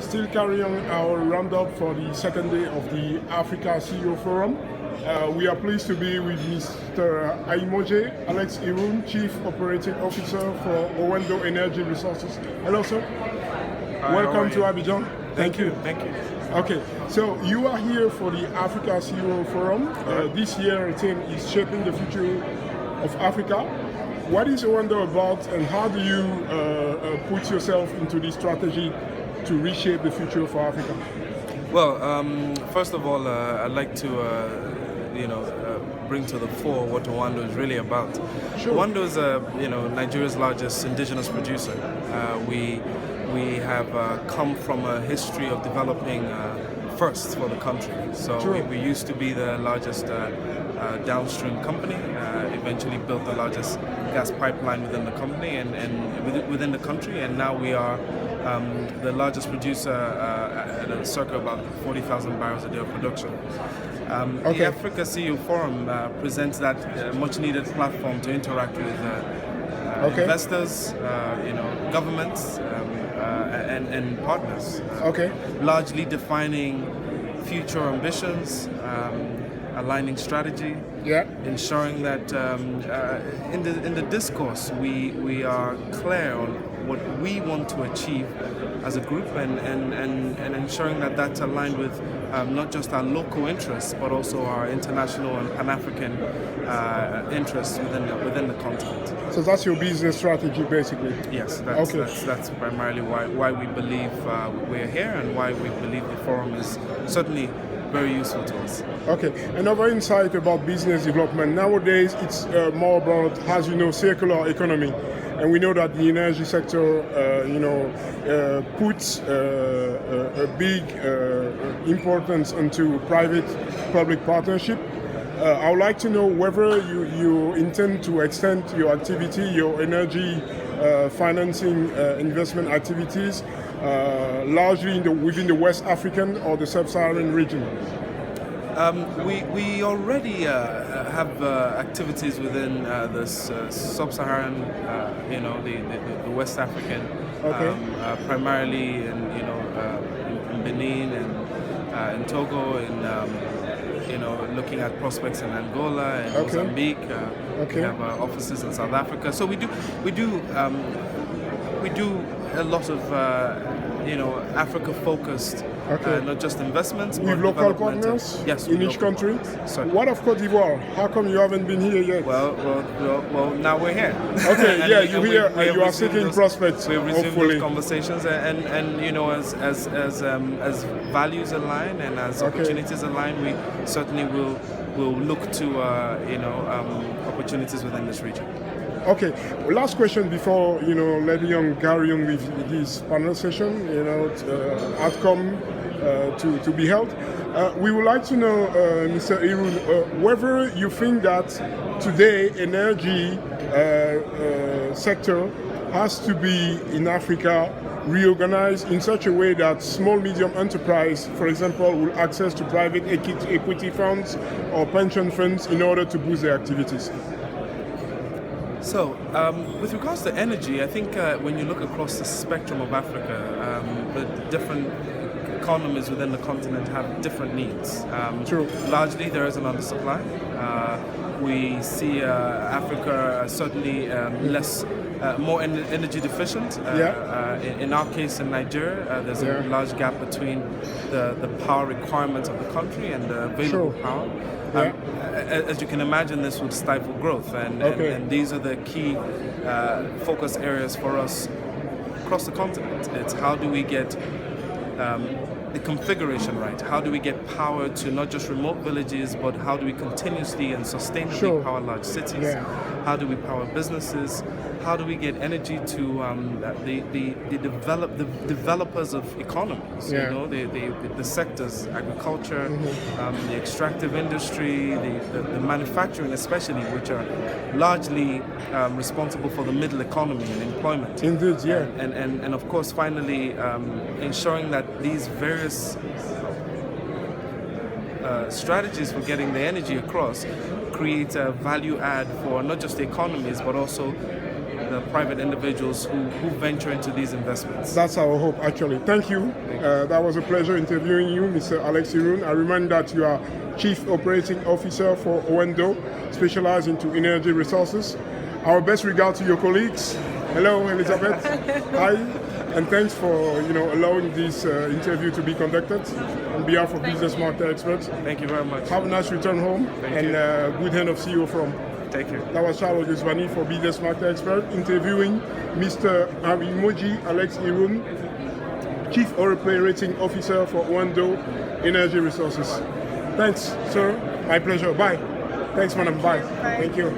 still carrying on our roundup for the second day of the Africa CEO Forum. We are pleased to be with Mr. Ainojie, Alex Irune, Chief Operating Officer for OANDO Energy Resources. Hello, sir. Hi, welcome to Abidjan. Thank you. Thank you. Okay, so you are here for the Africa CEO Forum. This year, theme is shaping the future of Africa. What is OANDO about, and how do you put yourself into this strategy to reshape the future for Africa? Well, first of all, I'd like to, bring to the fore what OANDO is really about. Sure. OANDO is, Nigeria's largest indigenous producer. We have come from a history of developing first for the country. So we used to be the largest downstream company, eventually built the largest gas pipeline within the company and within the country, and now we are the largest producer at a circa about 40,000 barrels a day of production. The Africa CEO Forum presents that much needed platform to interact with investors, governments, and partners. Largely defining future ambitions, aligning strategy, ensuring that in the discourse we are clear on what we want to achieve as a group, and ensuring that that's aligned with not just our local interests but also our international and Pan-African interests within the continent. So that's your business strategy, basically. Yes, that's primarily why we believe we're here, and why we believe the forum is certainly very useful to us. Okay, another insight about business development. Nowadays, it's more about, as you know, circular economy. And we know that the energy sector, puts a big importance into private-public partnership. I would like to know whether you intend to extend your activity, your energy financing investment activities, largely within the West African or the Sub-Saharan region. We already have activities within the Sub-Saharan, the West African, primarily in Benin and in Togo, and looking at prospects in Angola and Mozambique. We have offices in South Africa, so we do a lot of Africa-focused. Not just investments, with local partners in each country. What of Côte d'Ivoire? How come you haven't been here yet? Well, now we're here. Okay, you're here and you are seeking prospects. We've resumed those conversations, and as values align and as opportunities align, we certainly will look to opportunities within this region. Okay, last question before letting you carry on with this panel session. Outcome to be held. We would like to know, Mr. Irune, whether you think that today energy sector has to be in Africa reorganized in such a way that small medium enterprise, for example, will access to private equity funds or pension funds in order to boost their activities. So, with regards to energy, I think when you look across the spectrum of Africa, the different economies within the continent have different needs. True. Largely, there is an undersupply. We see Africa certainly more energy deficient. In our case, in Nigeria, there's a large gap between the power requirements of the country and the available power. As you can imagine, this would stifle growth, and these are the key focus areas for us across the continent. It's how do we get the configuration right? How do we get power to not just remote villages, but how do we continuously and sustainably power large cities? How do we power businesses? How do we get energy to the developers of economies? The sectors, agriculture, the extractive industry, the manufacturing especially, which are largely responsible for the middle economy and employment. Indeed, And of course, finally, ensuring that these various strategies for getting the energy across create a value add for not just the economies but also private individuals who venture into these investments. That's our hope, actually. Thank you. That was a pleasure interviewing you, Mr. Alex Irune. I remind that you are Chief Operating Officer for OANDO, specialized into energy resources. Our best regards to your colleagues. Hello, Elizabeth. Hi. And thanks for allowing this interview to be conducted on behalf of Business Market Experts. Thank you very much. Have a nice return home. Thank you. Good hand of CEO from. Take care. That was Auguste Banny for Business Market Expert interviewing Mr. Ainojie Alex Irune, Chief Operating Officer for OANDO Energy Resources. Thanks, sir. My pleasure. Bye. Thanks, madam. Bye. Thank you.